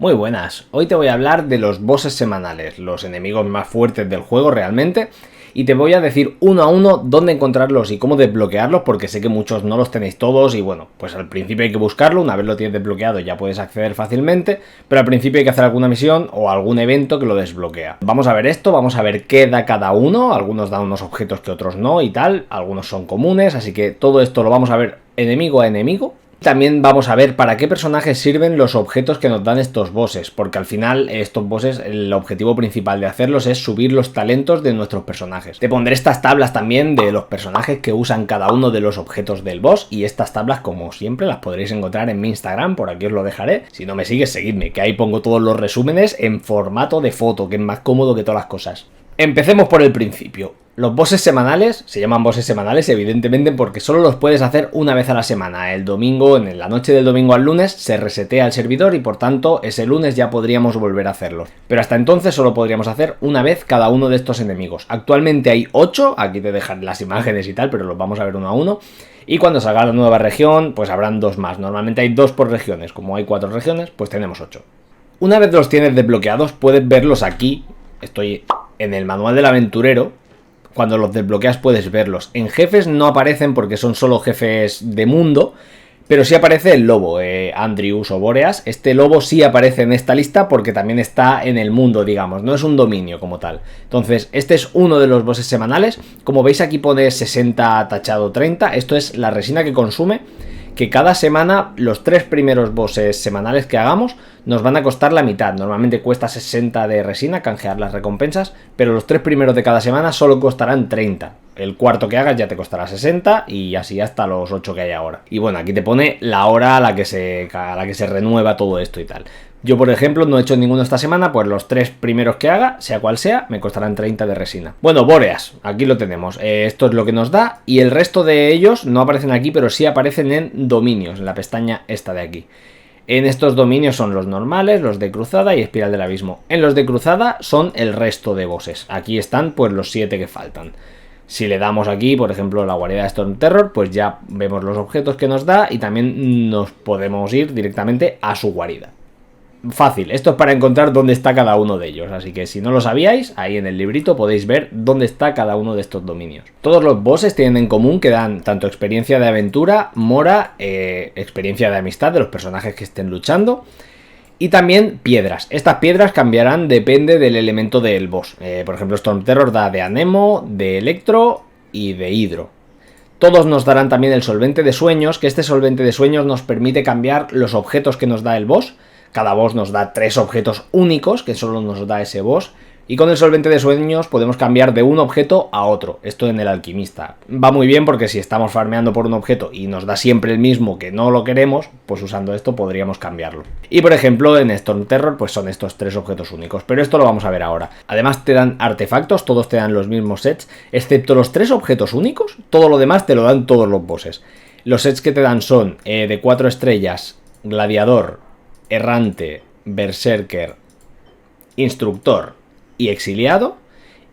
Muy buenas, hoy te voy a hablar de los bosses semanales, los enemigos más fuertes del juego realmente, y te voy a decir uno a uno dónde encontrarlos y cómo desbloquearlos, porque sé que muchos no los tenéis todos y bueno, pues al principio hay que buscarlo, una vez lo tienes desbloqueado ya puedes acceder fácilmente, pero al principio hay que hacer alguna misión o algún evento que lo desbloquea. Vamos a ver esto, vamos a ver qué da cada uno, algunos dan unos objetos que otros no y tal, algunos son comunes, así que todo esto lo vamos a ver enemigo a enemigo. También vamos a ver para qué personajes sirven los objetos que nos dan estos bosses, porque al final estos bosses, el objetivo principal de hacerlos es subir los talentos de nuestros personajes. Te pondré estas tablas también de los personajes que usan cada uno de los objetos del boss, y estas tablas, como siempre, las podréis encontrar en mi Instagram, por aquí os lo dejaré. Si no me sigues, seguidme, que ahí pongo todos los resúmenes en formato de foto, que es más cómodo que todas las cosas. Empecemos por el principio. Los bosses semanales se llaman bosses semanales evidentemente porque solo los puedes hacer una vez a la semana. El domingo, en la noche del domingo al lunes, se resetea el servidor y por tanto ese lunes ya podríamos volver a hacerlos. Pero hasta entonces solo podríamos hacer una vez cada uno de estos enemigos. Actualmente hay 8, aquí te dejan las imágenes y tal, pero los vamos a ver uno a uno. Y cuando salga la nueva región, pues habrán 2 más. Normalmente hay 2 por regiones, como hay 4 regiones, pues tenemos 8. Una vez los tienes desbloqueados, puedes verlos aquí. Estoy en el manual del aventurero. Cuando los desbloqueas puedes verlos. En jefes no aparecen porque son solo jefes de mundo, pero sí aparece el lobo, Andrius o Boreas. Este lobo sí aparece en esta lista porque también está en el mundo, digamos, no es un dominio como tal. Entonces, este es uno de los bosses semanales. Como veis aquí pone 60 tachado 30, esto es la resina que consume, que cada semana los 3 primeros bosses semanales que hagamos nos van a costar la mitad. Normalmente cuesta 60 de resina canjear las recompensas, pero los 3 primeros de cada semana solo costarán 30. El cuarto que hagas ya te costará 60 y así hasta los 8 que hay ahora. Y bueno, aquí te pone la hora a la que se renueva todo esto y tal. Yo, por ejemplo, no he hecho ninguno esta semana, pues los 3 primeros que haga, sea cual sea, me costarán 30 de resina. Bueno, Boreas, aquí lo tenemos. Esto es lo que nos da y el resto de ellos no aparecen aquí, pero sí aparecen en dominios, en la pestaña esta de aquí. En estos dominios son los normales, los de cruzada y espiral del abismo. En los de cruzada son el resto de bosses. Aquí están pues los 7 que faltan. Si le damos aquí, por ejemplo, la guarida de Storm Terror, pues ya vemos los objetos que nos da y también nos podemos ir directamente a su guarida. Fácil, esto es para encontrar dónde está cada uno de ellos, así que si no lo sabíais, ahí en el librito podéis ver dónde está cada uno de estos dominios. Todos los bosses tienen en común que dan tanto experiencia de aventura, mora, experiencia de amistad de los personajes que estén luchando, y también piedras. Estas piedras cambiarán, depende del elemento del boss. Por ejemplo, Storm Terror da de anemo, de electro y de hidro. Todos nos darán también el solvente de sueños, que este solvente de sueños nos permite cambiar los objetos que nos da el boss. Cada boss nos da 3 objetos únicos, que solo nos da ese boss. Y con el solvente de sueños podemos cambiar de un objeto a otro. Esto en el alquimista. Va muy bien porque si estamos farmeando por un objeto y nos da siempre el mismo que no lo queremos, pues usando esto podríamos cambiarlo. Y por ejemplo en Storm Terror pues son estos 3 objetos únicos. Pero esto lo vamos a ver ahora. Además te dan artefactos, todos te dan los mismos sets. Excepto los 3 objetos únicos, todo lo demás te lo dan todos los bosses. Los sets que te dan son de 4 estrellas, gladiador, errante, berserker, instructor y exiliado,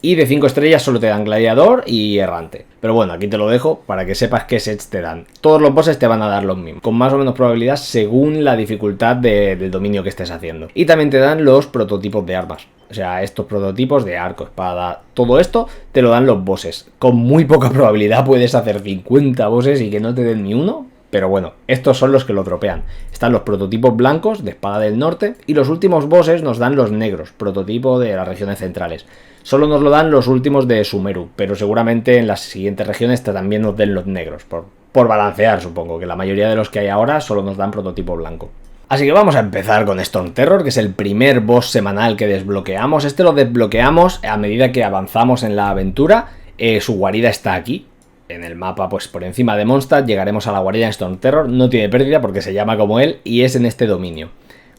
y de 5 estrellas solo te dan gladiador y errante. Pero bueno, aquí te lo dejo para que sepas qué sets te dan. Todos los bosses te van a dar los mismos, con más o menos probabilidad según la dificultad del dominio que estés haciendo. Y también te dan los prototipos de armas. O sea, estos prototipos de arco, espada, todo esto te lo dan los bosses. Con muy poca probabilidad puedes hacer 50 bosses y que no te den ni uno. Pero bueno, estos son los que lo dropean. Están los prototipos blancos de espada del norte y los últimos bosses nos dan los negros, prototipo de las regiones centrales. Solo nos lo dan los últimos de Sumeru, pero seguramente en las siguientes regiones también nos den los negros, por balancear supongo, que la mayoría de los que hay ahora solo nos dan prototipo blanco. Así que vamos a empezar con Storm Terror, que es el primer boss semanal que desbloqueamos. Este lo desbloqueamos a medida que avanzamos en la aventura. Su guarida está aquí. En el mapa, pues por encima de Mondstadt, llegaremos a la guarida de Storm Terror. No tiene pérdida porque se llama como él y es en este dominio.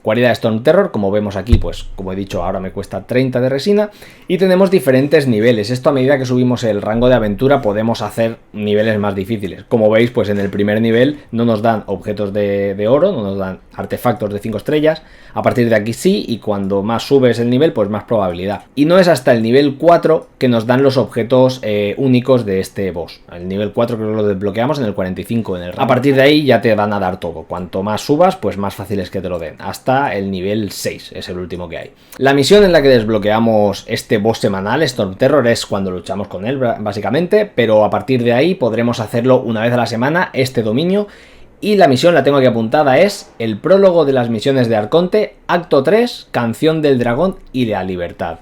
Guarida de Storm Terror, como vemos aquí, pues como he dicho, ahora me cuesta 30 de resina. Y tenemos diferentes niveles. Esto a medida que subimos el rango de aventura podemos hacer niveles más difíciles. Como veis, pues en el primer nivel no nos dan objetos de oro, no nos dan artefactos de 5 estrellas. A partir de aquí sí, y cuando más subes el nivel, pues más probabilidad. Y no es hasta el nivel 4 que nos dan los objetos únicos de este boss. El nivel 4 creo que lo desbloqueamos en el 45 en el rango. A partir de ahí ya te van a dar todo. Cuanto más subas, pues más fácil es que te lo den. Hasta hasta el nivel 6, es el último que hay. La misión en la que desbloqueamos este boss semanal, Storm Terror, es cuando luchamos con él, básicamente, pero a partir de ahí podremos hacerlo una vez a la semana, este dominio. Y la misión, la tengo aquí apuntada, es el prólogo de las misiones de Arconte, acto 3, Canción del Dragón y la Libertad.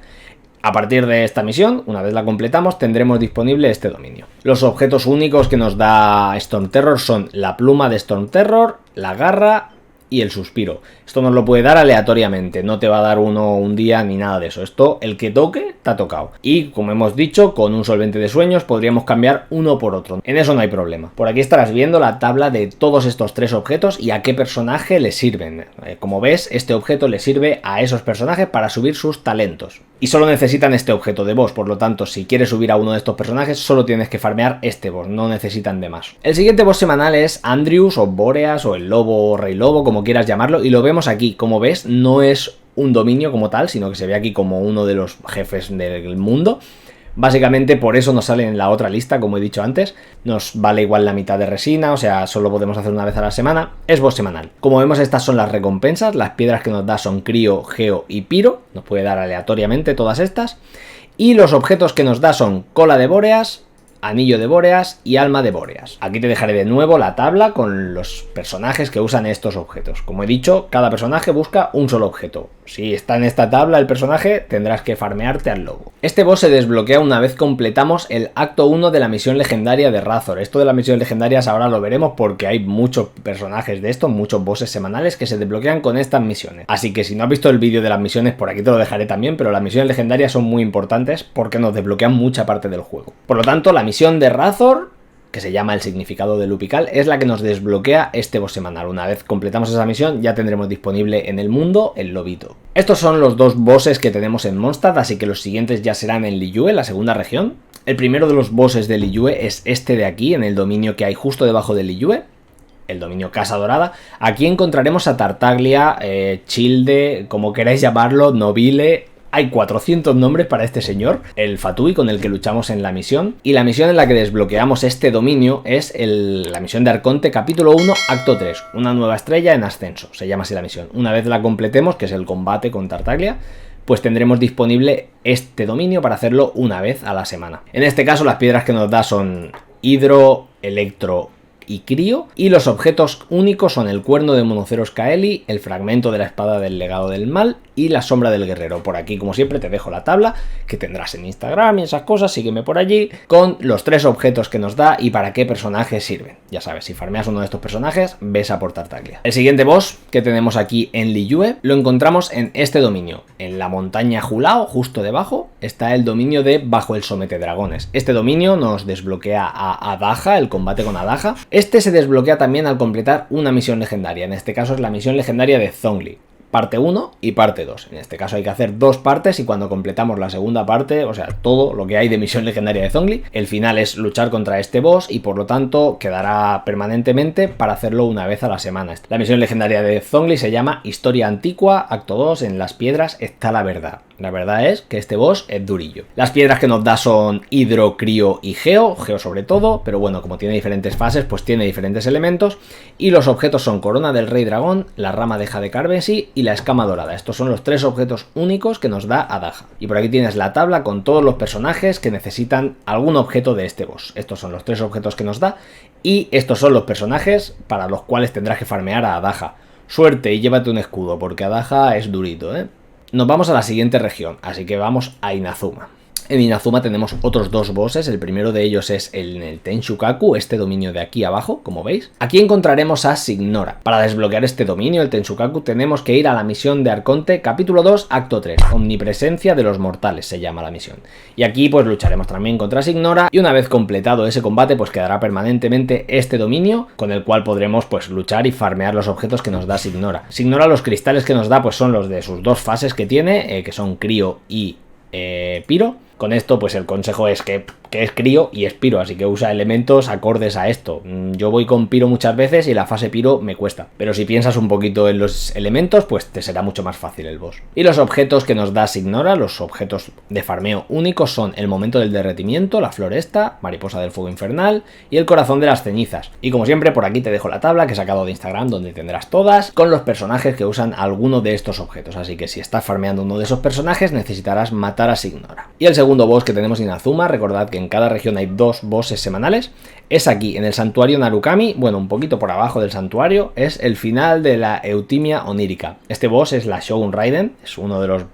A partir de esta misión, una vez la completamos, tendremos disponible este dominio. Los objetos únicos que nos da Storm Terror son la pluma de Storm Terror, la garra y el suspiro. Esto nos lo puede dar aleatoriamente, no te va a dar uno un día ni nada de eso. Esto, el que toque, te ha tocado. Y como hemos dicho, con un solvente de sueños podríamos cambiar uno por otro. En eso no hay problema. Por aquí estarás viendo la tabla de todos estos 3 objetos y a qué personaje les sirven. Como ves, este objeto le sirve a esos personajes para subir sus talentos. Y solo necesitan este objeto de boss, por lo tanto, si quieres subir a uno de estos personajes, solo tienes que farmear este boss, no necesitan de más. El siguiente boss semanal es Andrius o Boreas o el lobo o rey lobo, como quieras llamarlo, y lo vemos aquí. Como ves, no es un dominio como tal, sino que se ve aquí como uno de los jefes del mundo. Básicamente por eso nos sale en la otra lista, como he dicho antes. Nos vale igual la mitad de resina, o sea, solo podemos hacer una vez a la semana. Es boss semanal. Como vemos, estas son las recompensas. Las piedras que nos da son Crío, Geo y Piro. Nos puede dar aleatoriamente todas estas. Y los objetos que nos da son cola de Bóreas, anillo de Bóreas y alma de Bóreas. Aquí te dejaré de nuevo la tabla con los personajes que usan estos objetos. Como he dicho, cada personaje busca un solo objeto. Si está en esta tabla el personaje, tendrás que farmearte al lobo. Este boss se desbloquea una vez completamos el acto 1 de la misión legendaria de Razor. Esto de las misiones legendarias ahora lo veremos porque hay muchos personajes de estos, muchos bosses semanales que se desbloquean con estas misiones. Así que si no has visto el vídeo de las misiones, por aquí te lo dejaré también, pero las misiones legendarias son muy importantes porque nos desbloquean mucha parte del juego. Por lo tanto, la misión de Razor, que se llama el significado de Lupical, es la que nos desbloquea este boss semanal. Una vez completamos esa misión, ya tendremos disponible en el mundo el lobito. Estos son los 2 bosses que tenemos en Mondstadt, así que los siguientes ya serán en Liyue, la segunda región. El primero de los bosses de Liyue es este de aquí, en el dominio que hay justo debajo de Liyue, el dominio Casa Dorada. Aquí encontraremos a Tartaglia, Childe, como queráis llamarlo, Nobile. Hay 400 nombres para este señor, el Fatui con el que luchamos en la misión. Y la misión en la que desbloqueamos este dominio es la misión de Arconte, capítulo 1, acto 3. Una nueva estrella en ascenso, se llama así la misión. Una vez la completemos, que es el combate con Tartaglia, pues tendremos disponible este dominio para hacerlo una vez a la semana. En este caso las piedras que nos da son Hidro, Electro y Crío, y los objetos únicos son el cuerno de Monoceros Kaeli, el fragmento de la espada del legado del mal y la sombra del guerrero. Por aquí, como siempre, te dejo la tabla que tendrás en Instagram y esas cosas, sígueme por allí, con los 3 objetos que nos da y para qué personajes sirven. Ya sabes, si farmeas uno de estos personajes, ves a por Tartaglia. El siguiente boss que tenemos aquí en Liyue lo encontramos en este dominio. En la montaña Julao, justo debajo, está el dominio de Bajo el Somete Dragones. Este dominio nos desbloquea a Adaja, el combate con Adaja. Este se desbloquea también al completar una misión legendaria. En este caso es la misión legendaria de Zhongli. Parte 1 y parte 2. En este caso hay que hacer 2 partes y cuando completamos la segunda parte, o sea, todo lo que hay de misión legendaria de Zhongli, el final es luchar contra este boss y por lo tanto quedará permanentemente para hacerlo una vez a la semana. La misión legendaria de Zhongli se llama Historia Antigua, acto 2, en las piedras está la verdad. La verdad es que este boss es durillo. Las piedras que nos da son Hidro, Crío y Geo sobre todo, pero bueno, como tiene diferentes fases, pues tiene diferentes elementos. Y los objetos son Corona del Rey Dragón, la rama de Jade Carmesí y la escama dorada. Estos son los 3 objetos únicos que nos da Adaja. Y por aquí tienes la tabla con todos los personajes que necesitan algún objeto de este boss. Estos son los 3 objetos que nos da y estos son los personajes para los cuales tendrás que farmear a Adaja. Suerte y llévate un escudo, porque Adaja es durito, ¿eh? Nos vamos a la siguiente región, así que vamos a Inazuma. En Inazuma tenemos otros 2 bosses, el primero de ellos es el Tenshukaku, este dominio de aquí abajo, como veis. Aquí encontraremos a Signora. Para desbloquear este dominio, el Tenshukaku, tenemos que ir a la misión de Arconte, capítulo 2, acto 3, Omnipresencia de los Mortales se llama la misión. Y aquí pues lucharemos también contra Signora y una vez completado ese combate pues quedará permanentemente este dominio con el cual podremos pues luchar y farmear los objetos que nos da Signora. Signora, los cristales que nos da pues son los de sus 2 fases que tiene, que son Crío y Piro. Con esto, pues el consejo es que es Crío y es Piro, así que usa elementos acordes a esto. Yo voy con Piro muchas veces y la fase Piro me cuesta, pero si piensas un poquito en los elementos, pues te será mucho más fácil el boss. Y los objetos que nos da Signora, los objetos de farmeo únicos, son el momento del derretimiento, la floresta, mariposa del fuego infernal y el corazón de las cenizas. Y como siempre, por aquí te dejo la tabla que he sacado de Instagram, donde tendrás todas, con los personajes que usan alguno de estos objetos, así que si estás farmeando uno de esos personajes, necesitarás matar a Signora. Y el segundo boss que tenemos en Inazuma, recordad que en cada región hay 2 bosses semanales, es aquí en el santuario Narukami, bueno, un poquito por abajo del santuario, es el final de la Eutimia onírica. Este boss es la Shogun Raiden, es uno de los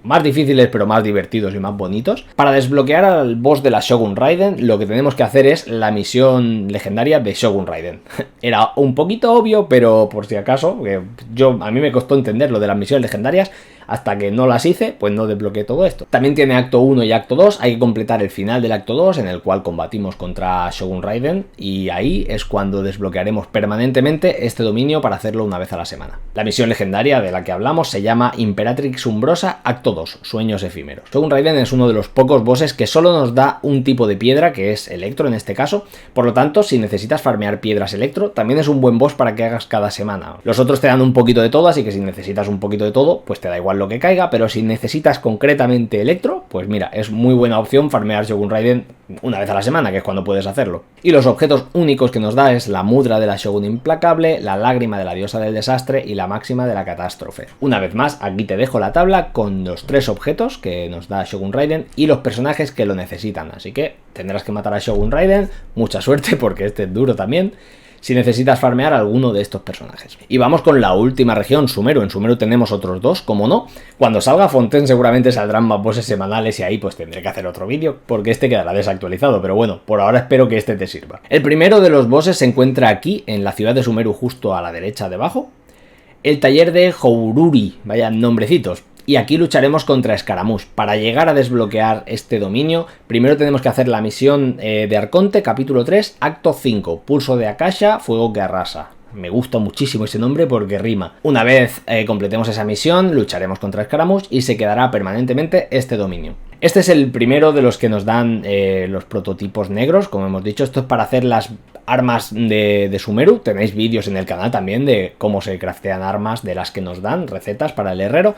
más difíciles pero más divertidos y más bonitos. Para desbloquear al boss de la Shogun Raiden, lo que tenemos que hacer es la misión legendaria de Shogun Raiden. Era un poquito obvio, pero por si acaso, a mí me costó entender lo de las misiones legendarias. Hasta que no las hice, pues no desbloqueé todo esto. También tiene acto 1 y acto 2, hay que completar el final del acto 2, en el cual combatimos contra Shogun Raiden, y ahí es cuando desbloquearemos permanentemente este dominio para hacerlo una vez a la semana. La misión legendaria de la que hablamos se llama Imperatrix Umbrosa, acto 2, sueños efímeros. Shogun Raiden es uno de los pocos bosses que solo nos da un tipo de piedra, que es electro en este caso, por lo tanto, si necesitas farmear piedras electro, también es un buen boss para que hagas cada semana. Los otros te dan un poquito de todo, así que si necesitas un poquito de todo, pues te da igual lo que caiga, pero si necesitas concretamente electro, pues mira, es muy buena opción farmear Shogun Raiden una vez a la semana, que es cuando puedes hacerlo. Y los objetos únicos que nos da es la mudra de la Shogun implacable, la lágrima de la diosa del desastre y la máxima de la catástrofe. Una vez más, aquí te dejo la tabla con los 3 objetos que nos da Shogun Raiden y los personajes que lo necesitan, así que tendrás que matar a Shogun Raiden, mucha suerte porque este es duro también, si necesitas farmear alguno de estos personajes. Y vamos con la última región, Sumeru. En Sumeru tenemos otros 2, como no. Cuando salga Fontaine seguramente saldrán más bosses semanales y ahí pues tendré que hacer otro vídeo porque este quedará desactualizado, pero bueno, por ahora espero que este te sirva. El primero de los bosses se encuentra aquí, en la ciudad de Sumeru, justo a la derecha debajo. El taller de Houruri, vaya nombrecitos. Y aquí lucharemos contra Scaramouche. Para llegar a desbloquear este dominio, primero tenemos que hacer la misión de Arconte, capítulo 3, acto 5, pulso de Akasha, fuego que arrasa. Me gusta muchísimo ese nombre porque rima. Una vez completemos esa misión, lucharemos contra Scaramouche y se quedará permanentemente este dominio. Este es el primero de los que nos dan los prototipos negros, como hemos dicho. Esto es para hacer las armas de Sumeru. Tenéis vídeos en el canal también de cómo se craftean armas de las que nos dan, recetas para el herrero.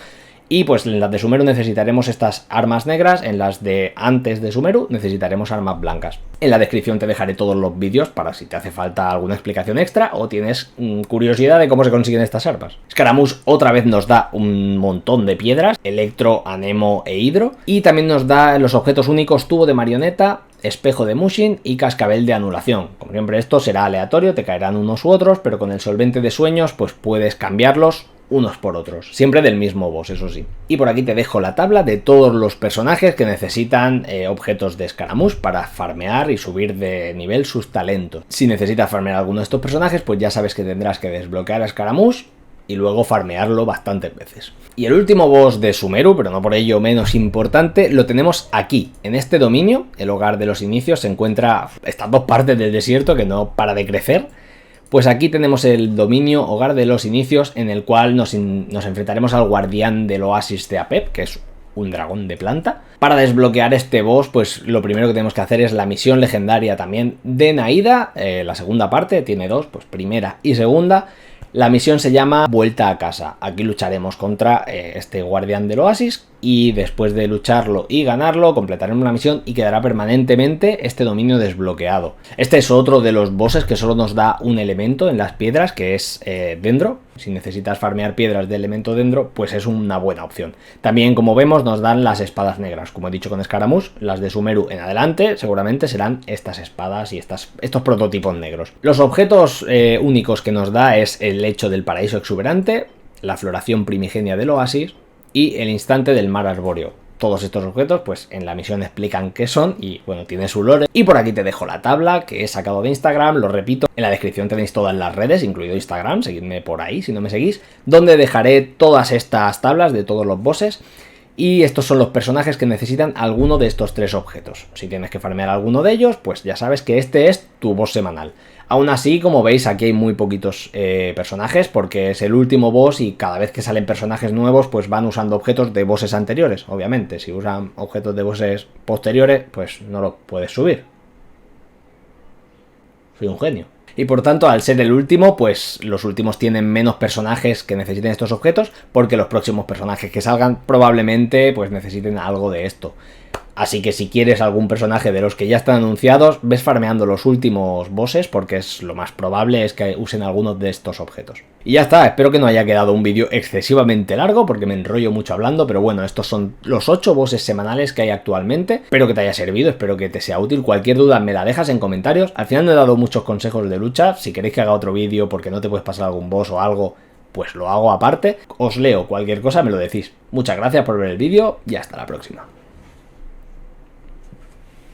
Y pues en las de Sumeru necesitaremos estas armas negras, en las de antes de Sumeru necesitaremos armas blancas. En la descripción te dejaré todos los vídeos para si te hace falta alguna explicación extra o tienes curiosidad de cómo se consiguen estas armas. Scaramouche otra vez nos da un montón de piedras, electro, anemo e hidro, y también nos da los objetos únicos tubo de marioneta, espejo de Mushin y cascabel de anulación. Como siempre, esto será aleatorio, te caerán unos u otros, pero con el solvente de sueños pues puedes cambiarlos unos por otros, siempre del mismo boss, eso sí. Y por aquí te dejo la tabla de todos los personajes que necesitan objetos de Scaramouche para farmear y subir de nivel sus talentos. Si necesitas farmear alguno de estos personajes, pues ya sabes que tendrás que desbloquear a Scaramouche y luego farmearlo bastantes veces. Y el último boss de Sumeru, pero no por ello menos importante, lo tenemos aquí, en este dominio. El hogar de los inicios se encuentra estas 2 partes del desierto que no para de crecer. Pues aquí tenemos el dominio hogar de los inicios, en el cual nos enfrentaremos al guardián del oasis de Apep, que es un dragón de planta. Para desbloquear este boss, pues lo primero que tenemos que hacer es la misión legendaria también de Naida, la segunda parte, tiene 2, pues primera y segunda. La misión se llama Vuelta a casa. Aquí lucharemos contra este guardián del oasis y después de lucharlo y ganarlo completaremos la misión y quedará permanentemente este dominio desbloqueado. Este es otro de los bosses que solo nos da un elemento en las piedras, que es Dendro. Si necesitas farmear piedras de elemento Dendro, pues es una buena opción. También, como vemos, nos dan las espadas negras. Como he dicho con Scaramouche, las de Sumeru en adelante seguramente serán estas espadas y estos prototipos negros. Los objetos únicos que nos da es el lecho del paraíso exuberante, la floración primigenia del oasis y el instante del mar arbóreo. Todos estos objetos pues en la misión explican qué son y bueno, tiene su lore. Y por aquí te dejo la tabla que he sacado de Instagram, lo repito, en la descripción tenéis todas las redes, incluido Instagram, seguidme por ahí si no me seguís, donde dejaré todas estas tablas de todos los bosses. Y estos son los personajes que necesitan alguno de estos 3 objetos. Si tienes que farmear alguno de ellos, pues ya sabes que este es tu boss semanal. Aún así, como veis, aquí hay muy poquitos personajes porque es el último boss y cada vez que salen personajes nuevos pues van usando objetos de bosses anteriores. Obviamente, si usan objetos de bosses posteriores, pues no los puedes subir. Soy un genio. Y por tanto, al ser el último, pues los últimos tienen menos personajes que necesiten estos objetos, porque los próximos personajes que salgan probablemente pues necesiten algo de esto. Así que si quieres algún personaje de los que ya están anunciados, ves farmeando los últimos bosses, porque es lo más probable es que usen algunos de estos objetos. Y ya está, espero que no haya quedado un vídeo excesivamente largo, porque me enrollo mucho hablando, pero bueno, estos son los 8 bosses semanales que hay actualmente. Espero que te haya servido, espero que te sea útil. Cualquier duda me la dejas en comentarios. Al final no he dado muchos consejos de lucha. Si queréis que haga otro vídeo porque no te puedes pasar algún boss o algo, pues lo hago aparte. Os leo cualquier cosa, me lo decís. Muchas gracias por ver el vídeo y hasta la próxima.